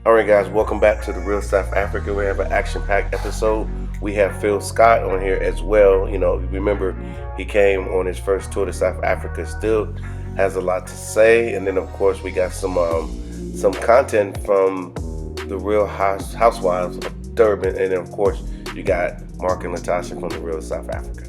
All right, guys, welcome back to the Real South Africa. We have an action-packed episode. We have Phil Scott on here as well. You know, remember he came on his first tour to South Africa. Still has a lot to say, and then of course we got some content from the Real Housewives of Durban, and then of course you got Mark and Natasha from the Real South Africa.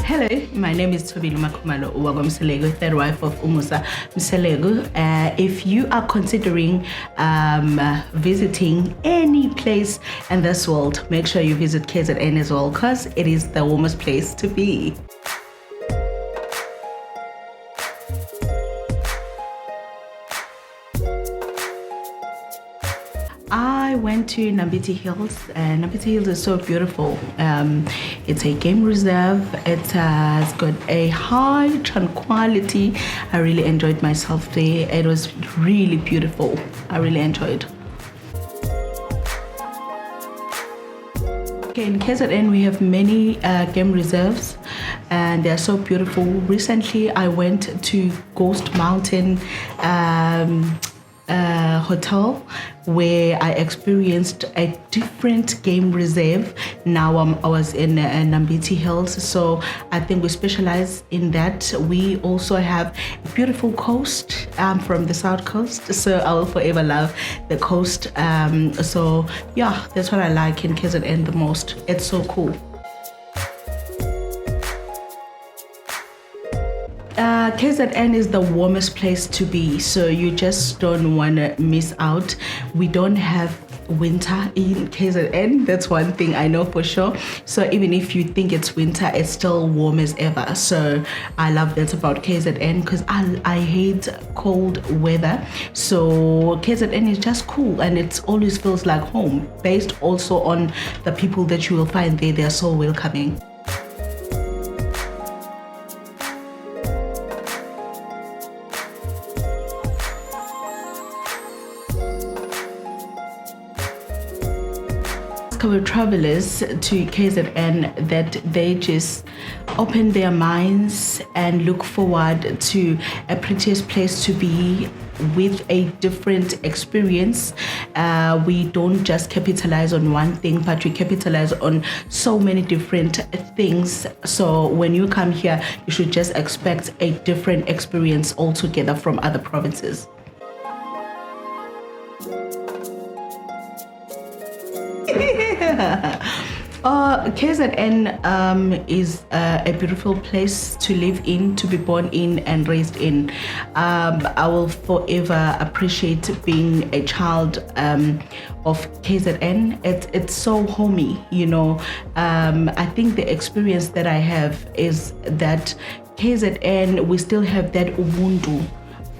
Hello, my name is Tobile Makumalo Uwagwa third wife of Umusa Mselego. If you are considering visiting any place in this world, make sure you visit KZN as well, because it is the warmest place to be. I went to Nambiti Hills, and Nambiti Hills is so beautiful. It's a game reserve. It has got a high tranquility. I really enjoyed myself there. It was really beautiful. I really enjoyed. Okay, in KZN we have many game reserves, and they're so beautiful. Recently I went to Ghost Mountain hotel, where I experienced a different game reserve. Now I was in Nambiti Hills, so I think we specialize in that. We also have a beautiful coast. I'm from the South Coast, so I will forever love the coast. So yeah, that's what I like in KZN the most. It's so cool. KZN is the warmest place to be, so you just don't want to miss out. We don't have winter in KZN. That's one thing I know for sure. So even if you think it's winter, it's still warm as ever. So I love that about KZN, because I hate cold weather. So KZN is just cool, and it always feels like home, based also on the people that you will find there. They're so welcoming. Our travelers to KZN that they just open their minds and look forward to a prettiest place to be with a different experience. We don't just capitalize on one thing, but we capitalize on so many different things. So when you come here, you should just expect a different experience altogether from other provinces. KZN is a beautiful place to live in, to be born in and raised in. I will forever appreciate being a child of KZN. It's so homey, you know. I think the experience that I have is that KZN, we still have that Ubuntu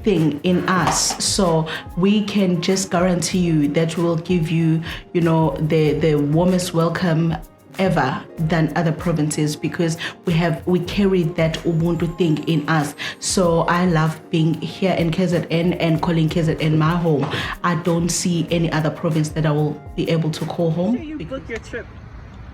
thing in us, so we can just guarantee you that we will give you, you know, the warmest welcome ever than other provinces, because we carry that Ubuntu thing in us. So I love being here in KZN and calling KZN my home. I don't see any other province that I will be able to call home. You book your trip,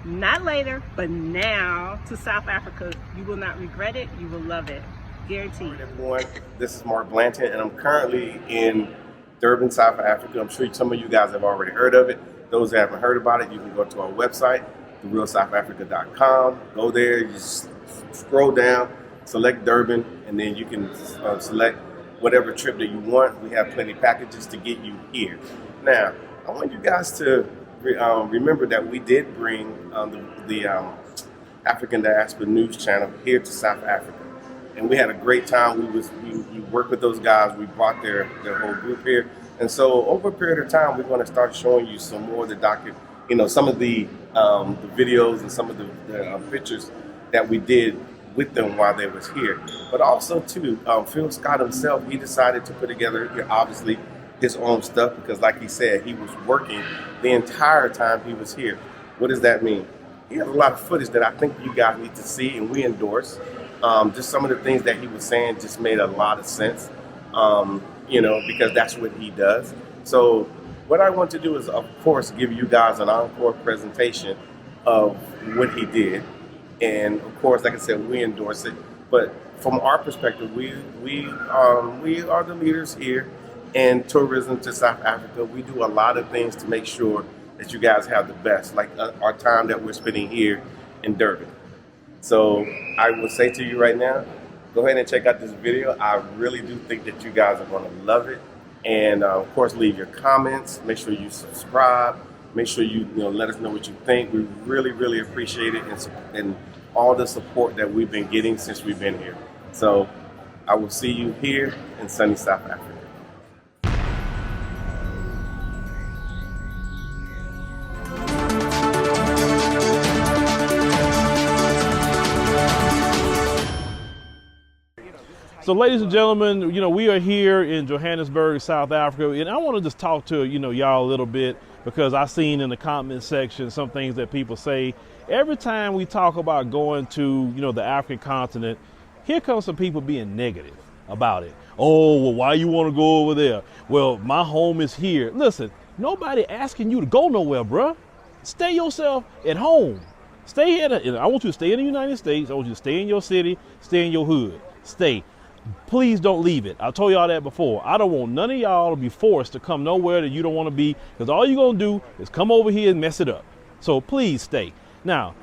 not later, but now, to South Africa. You will not regret it. You will love it. Guaranteed. Hi everyone, this is Mark Blanton, and I'm currently in Durban, South Africa. I'm sure some of you guys have already heard of it. Those that haven't heard about it, you can go to our website, therealsouthafrica.com. Go there, you just scroll down, select Durban, and then you can select whatever trip that you want. We have plenty of packages to get you here. Now, I want you guys to remember that we did bring the African Diaspora News Channel here to South Africa. And we had a great time. We worked with those guys. We brought their whole group here, and so over a period of time, we're going to start showing you some more of the some of the videos and some of the pictures that we did with them while they was here. But also too, Phil Scott himself, he decided to put together, obviously, his own stuff because, like he said, he was working the entire time he was here. What does that mean? He has a lot of footage that I think you guys need to see, and we endorse. Just some of the things that he was saying just made a lot of sense, because that's what he does. So what I want to do is, of course, give you guys an encore presentation of what he did. And of course, like I said, we endorse it. But from our perspective, we are the leaders here in tourism to South Africa. We do a lot of things to make sure that you guys have the best, like our time that we're spending here in Durban. So I will say to you right now, go ahead and check out this video. I really do think that you guys are going to love it. And of course, leave your comments. Make sure you subscribe. Make sure you let us know what you think. We really, really appreciate it and all the support that we've been getting since we've been here. So I will see you here in sunny South Africa. So, ladies and gentlemen, we are here in Johannesburg, South Africa, and I want to just talk to y'all a little bit because I've seen in the comment section some things that people say. Every time we talk about going to the African continent, here comes some people being negative about it. Oh, well, why you want to go over there? Well, my home is here. Listen, nobody asking you to go nowhere, bruh. Stay yourself at home. Stay here. I want you to stay in the United States. I want you to stay in your city, stay in your hood. Stay. Please don't leave it. I told y'all that before. I don't want none of y'all to be forced to come nowhere that you don't want to be, because all you're going to do is come over here and mess it up. So please stay. Now,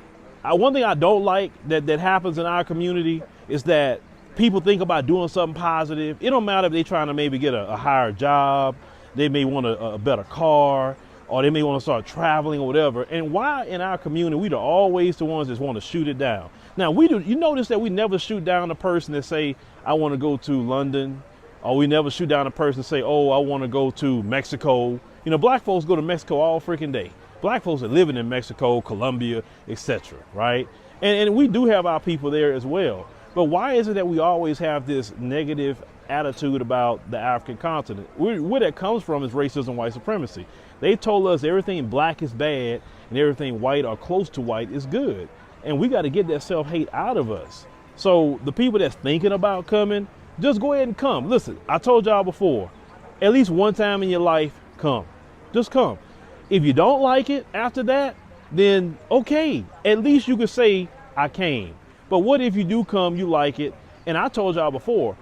one thing I don't like that happens in our community is that people think about doing something positive. It don't matter if they're trying to maybe get a higher job, they may want a better car, or they may want to start traveling or whatever. And why in our community, we are always the ones that want to shoot it down. Now, you notice that we never shoot down a person that say, I want to go to London, or we never shoot down a person that say, oh, I want to go to Mexico. Black folks go to Mexico all freaking day. Black folks are living in Mexico, Colombia, etc., right? And we do have our people there as well. But why is it that we always have this negative attitude about the African continent? Where that comes from is racism, white supremacy. They told us everything black is bad and everything white or close to white is good. And we got to get that self-hate out of us. So the people that's thinking about coming, just go ahead and come. Listen, I told y'all before, at least one time in your life, come. Just come. If you don't like it after that, then okay, at least you could say, I came. But what if you do come, you like it? And I told y'all before,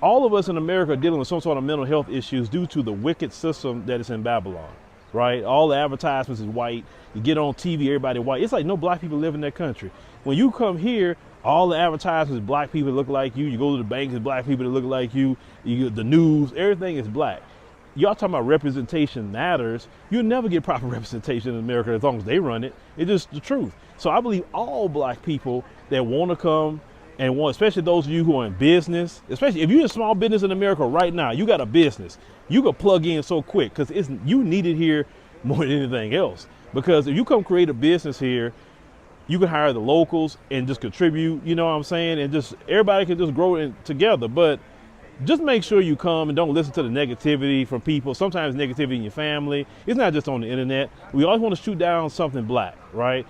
all of us in America are dealing with some sort of mental health issues due to the wicked system that is in Babylon, right? All the advertisements is white. You get on TV, everybody white. It's like no black people live in that country. When you come here, all the advertisements is black people that look like you. You go to the banks, it's black people that look like you. You get the news, everything is black. Y'all talking about representation matters. You'll never get proper representation in America as long as they run it. It's just the truth. So I believe all black people that want to come and want, especially those of you who are in business, especially if you're in small business in America right now, you got a business, you can plug in so quick because you need it here more than anything else. Because if you come create a business here, you can hire the locals and just contribute, you know what I'm saying? And just everybody can just grow in together. But just make sure you come and don't listen to the negativity from people. Sometimes negativity in your family. It's not just on the internet. We always want to shoot down something black, right?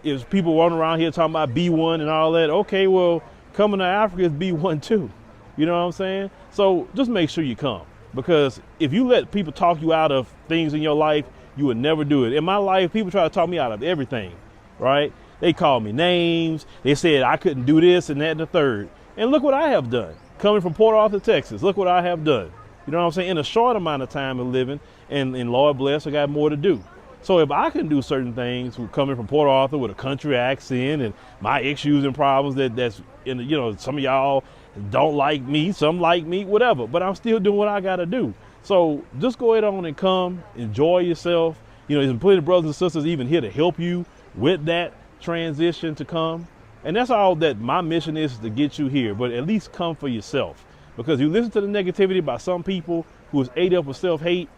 If people running around here talking about B1 and all that, okay, well, coming to Africa is B1 too. You know what I'm saying? So just make sure you come. Because if you let people talk you out of things in your life, you would never do it. In my life, people try to talk me out of everything, right? They called me names. They said I couldn't do this and that and the third. And look what I have done. Coming from Port Arthur, Texas, look what I have done. You know what I'm saying? In a short amount of time of living, and Lord bless, I got more to do. So if I can do certain things, coming from Port Arthur with a country accent and my issues and problems that's in, some of y'all don't like me, some like me, whatever, but I'm still doing what I got to do. So just go ahead on and come, enjoy yourself. There's plenty of brothers and sisters even here to help you with that transition to come. And that's all that my mission is to get you here, but at least come for yourself. Because you listen to the negativity by some people who is ate up with self-hate,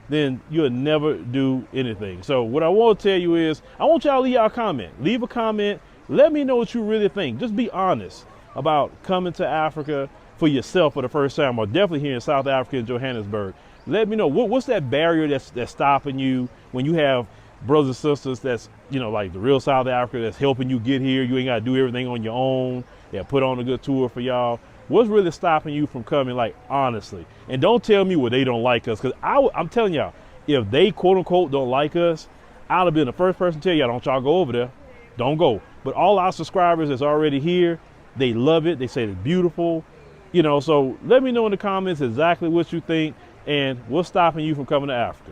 then you'll never do anything. So what I want to tell you is, I want y'all to leave y'all a comment. Leave a comment Let me know what you really think. Just be honest about coming to Africa for yourself for the first time, or definitely here in South Africa in Johannesburg. Let me know what's that barrier that's stopping you when you have brothers and sisters that's, you know, like the real South Africa that's helping you get here. You ain't got to do everything on your own. They put on a good tour for y'all. What's really stopping you from coming, like, honestly? And don't tell me, well, they don't like us, because I'm telling y'all, if they quote unquote don't like us, I'll have been the first person to tell y'all, don't y'all go over there. Don't go. But all our subscribers that's already here, they love it. They say it's beautiful. You know, so let me know in the comments exactly what you think and what's stopping you from coming to Africa.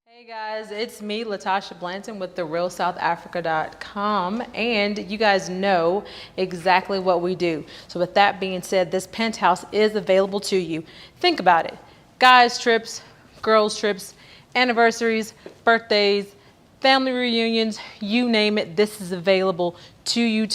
Hey guys, it's me, Latasha Blanton with therealsouthafrica.com, and you guys know exactly what we do. So with that being said, this penthouse is available to you. Think about it. Guys trips, girls trips, anniversaries, birthdays, family reunions, you name it, this is available to you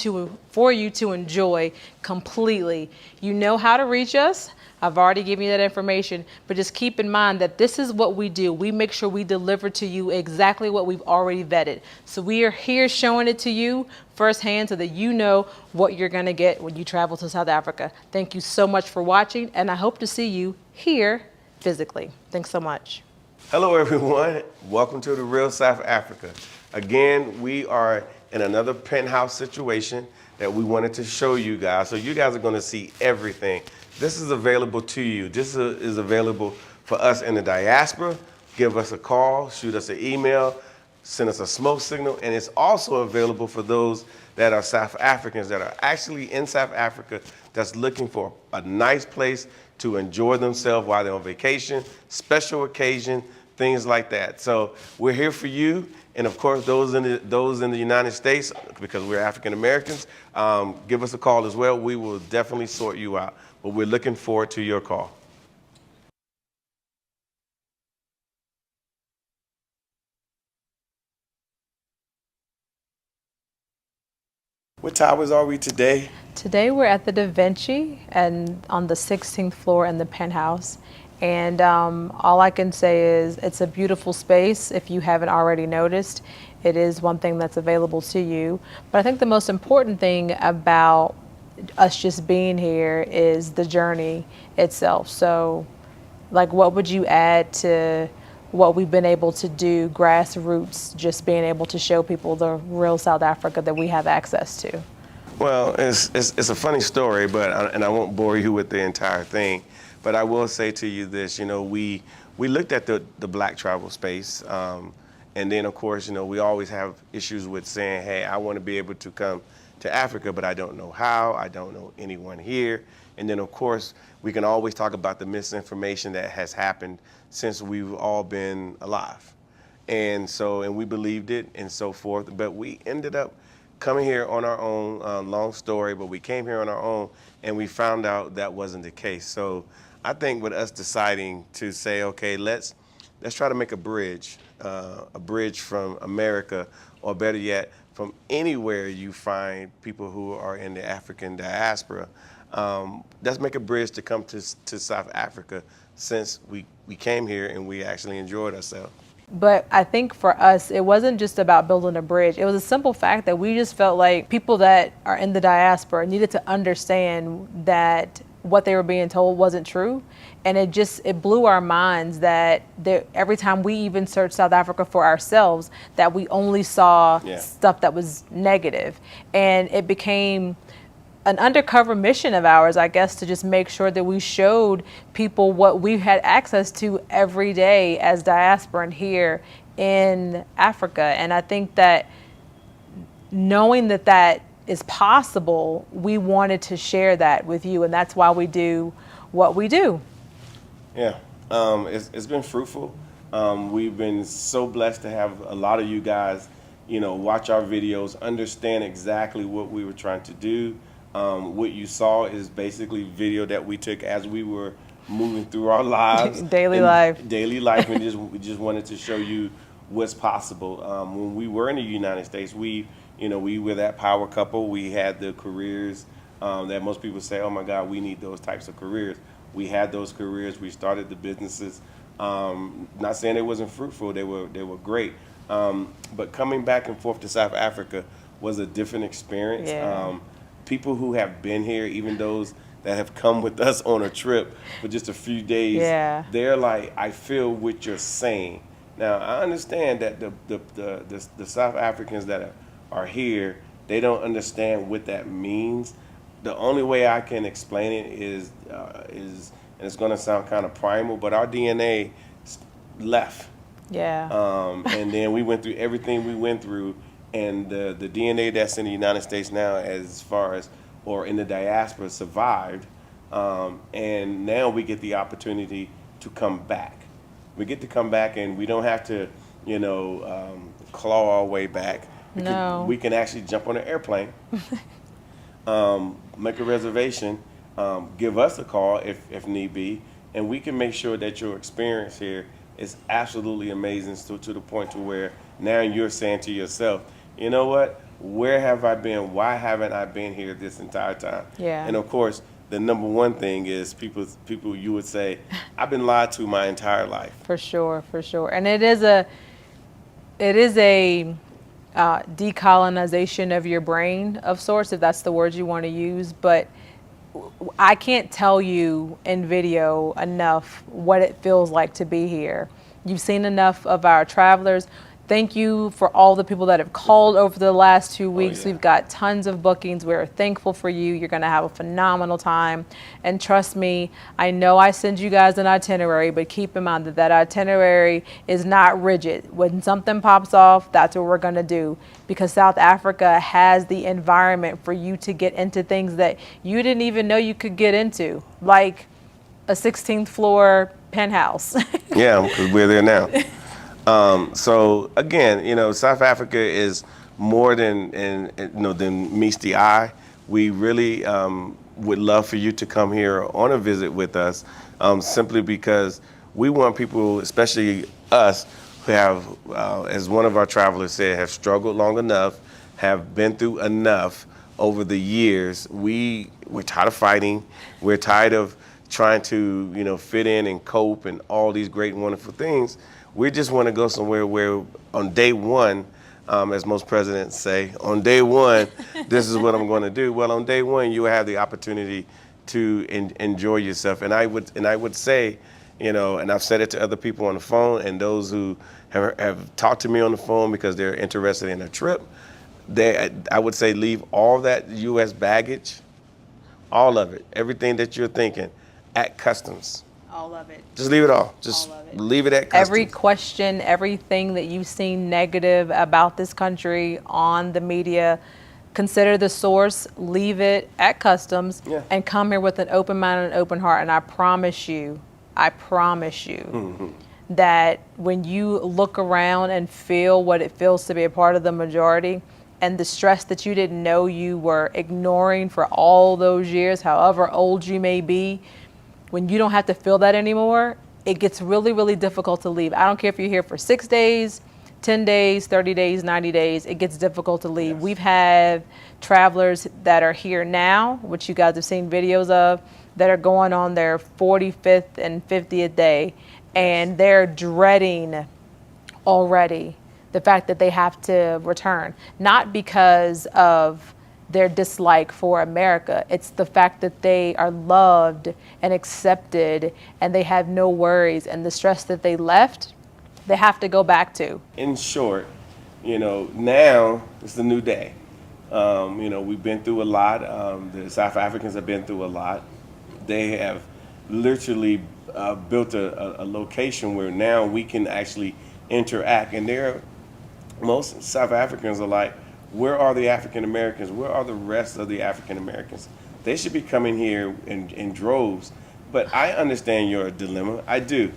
for you to enjoy completely. You know how to reach us. I've already given you that information, but just keep in mind that this is what we do. We make sure we deliver to you exactly what we've already vetted. So we are here showing it to you firsthand so that you know what you're gonna get when you travel to South Africa. Thank you so much for watching, and I hope to see you here physically. Thanks so much. Hello everyone, welcome to the Real South Africa. Again, we are in another penthouse situation that we wanted to show you guys. So you guys are gonna see everything. This is available to you. This is available for us in the diaspora. Give us a call, shoot us an email, send us a smoke signal, and it's also available for those that are South Africans that are actually in South Africa that's looking for a nice place to enjoy themselves while they're on vacation, special occasion, things like that. So we're here for you. And of course, those in the United States, because we're African Americans, give us a call as well. We will definitely sort you out. But we're looking forward to your call. What towers are we today? Today we're at the Da Vinci and on the 16th floor in the penthouse. And all I can say is it's a beautiful space. If you haven't already noticed, it is one thing that's available to you. But I think the most important thing about us just being here is the journey itself. So like, what would you add to what we've been able to do grassroots, just being able to show people the real South Africa that we have access to? Well, it's a funny story, and I won't bore you with the entire thing, but I will say to you this, you know, we looked at the black travel space, and then of course, you know, we always have issues with saying, hey, I want to be able to come to Africa, but I don't know how, I don't know anyone here. And then of course, we can always talk about the misinformation that has happened since we've all been alive. And we believed it and so forth, but we ended up coming here on our own, long story, but we came here on our own and we found out that wasn't the case. So I think with us deciding to say, okay, let's try to make a bridge from America, or better yet, from anywhere you find people who are in the African diaspora. Let's make a bridge to come to South Africa, since we came here and we actually enjoyed ourselves. But I think for us, it wasn't just about building a bridge. It was a simple fact that we just felt like people that are in the diaspora needed to understand that what they were being told wasn't true. And it blew our minds that every time we even searched South Africa for ourselves, that we only saw stuff that was negative. And it became an undercover mission of ours, I guess, to just make sure that we showed people what we had access to every day as diasporan here in Africa. And I think that knowing that that is possible, we wanted to share that with you, and that's why we do what we do. Yeah, it's been fruitful. We've been so blessed to have a lot of you guys, you know, watch our videos, understand exactly what we were trying to do. What you saw is basically video that we took as we were moving through our lives. Daily life. We just wanted to show you what's possible. When we were in the United States, we were that power couple. We had the careers that most people say, oh my God, we need those types of careers. We had those careers. We started the businesses. Not saying it wasn't fruitful; they were great. But coming back and forth to South Africa was a different experience. Yeah. People who have been here, even those that have come with us on a trip for just a few days, Yeah. they're like, I feel what you're saying. Now, I understand that the South Africans that are here, they don't understand what that means. The only way I can explain it is, and it's going to sound kind of primal, but our DNA left. Yeah. And then we went through everything we went through, and the DNA that's in the United States now, as far as, or in the diaspora, survived. And now we get the opportunity to come back. We get to come back, and we don't have to, claw our way back. No. We can actually jump on an airplane, make a reservation, give us a call if need be, and we can make sure that your experience here is absolutely amazing to the point to where now you're saying to yourself, you know what, where have I been? Why haven't I been here this entire time? Yeah. And of course, the number one thing is people you would say, I've been lied to my entire life. For sure. And it is a decolonization of your brain of sorts, if that's the word you want to use. But I can't tell you in video enough what it feels like to be here. You've seen enough of our travelers. Thank you for all the people that have called over the last 2 weeks. Yeah. We've got tons of bookings. We're thankful for you. You're going to have a phenomenal time. And trust me, I know I send you guys an itinerary, but keep in mind that itinerary is not rigid. When something pops off, that's what we're going to do, because South Africa has the environment for you to get into things that you didn't even know you could get into, like a 16th floor penthouse. Yeah, because we're there now. So again, South Africa is more than meets the eye. We really would love for you to come here on a visit with us, simply because we want people, especially us, who have, as one of our travelers said, have struggled long enough, have been through enough over the years. We're tired of fighting. We're tired of trying to fit in and cope and all these great and wonderful things. We just want to go somewhere where on day one, as most presidents say, on day one, this is what I'm going to do. Well, on day one, you have the opportunity to enjoy yourself. And I would say, and I've said it to other people on the phone and those who have talked to me on the phone because they're interested in a trip, I would say leave all that U.S. baggage, all of it, everything that you're thinking, at customs. All of it. Just leave it all. Just All of it. leave it at customs. Every question, everything that you've seen negative about this country on the media, consider the source, leave it at customs, Yeah. and come here with an open mind and an open heart. And I promise you, that when you look around and feel what it feels to be a part of the majority, and the stress that you didn't know you were ignoring for all those years, however old you may be, when you don't have to feel that anymore, it gets really, really difficult to leave. I don't care if you're here for 6 days, 10 days, 30 days, 90 days, it gets difficult to leave. Yes. We've had travelers that are here now, which you guys have seen videos of, that are going on their 45th and 50th day, and they're dreading already the fact that they have to return. Not because of their dislike for America. It's the fact that they are loved and accepted and they have no worries, and the stress that they left, they have to go back to. In short, now it's the new day. We've been through a lot. The South Africans have been through a lot. They have literally built a location where now we can actually interact. And most South Africans are like, where are the African Americans? Where are the rest of the African Americans? They should be coming here in droves. But I understand your dilemma. I do.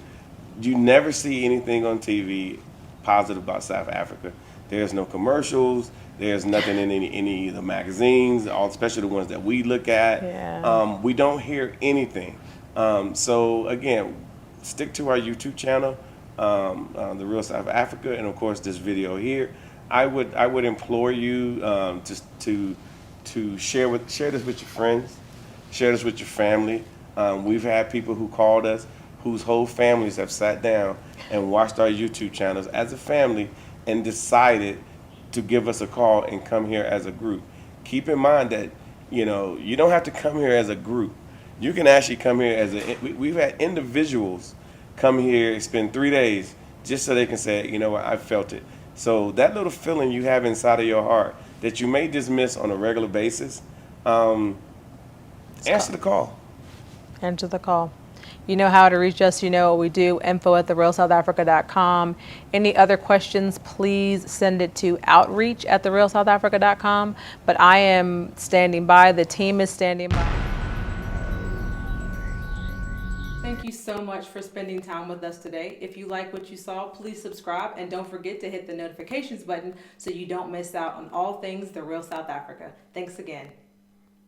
You never see anything on TV positive about South Africa. There's no commercials. There's nothing in any of the magazines, especially the ones that we look at. Yeah. We don't hear anything. So again, stick to our YouTube channel, The Real South Africa, and of course this video here. I would implore you just to share this with your friends, share this with your family. We've had people who called us whose whole families have sat down and watched our YouTube channels as a family and decided to give us a call and come here as a group. Keep in mind that, you know, you don't have to come here as a group. You can actually come here as we've had individuals come here, spend 3 days just so they can say, you know what, I felt it. So that little feeling you have inside of your heart that you may dismiss on a regular basis, answer the call. Answer the call. You know how to reach us. You know what we do. info@therealsouthafrica.com. Any other questions, please send it to outreach@therealsouthafrica.com. But I am standing by. The team is standing by. Thank you so much for spending time with us today. If you like what you saw, please subscribe and don't forget to hit the notifications button so you don't miss out on all things The Real South Africa. Thanks again.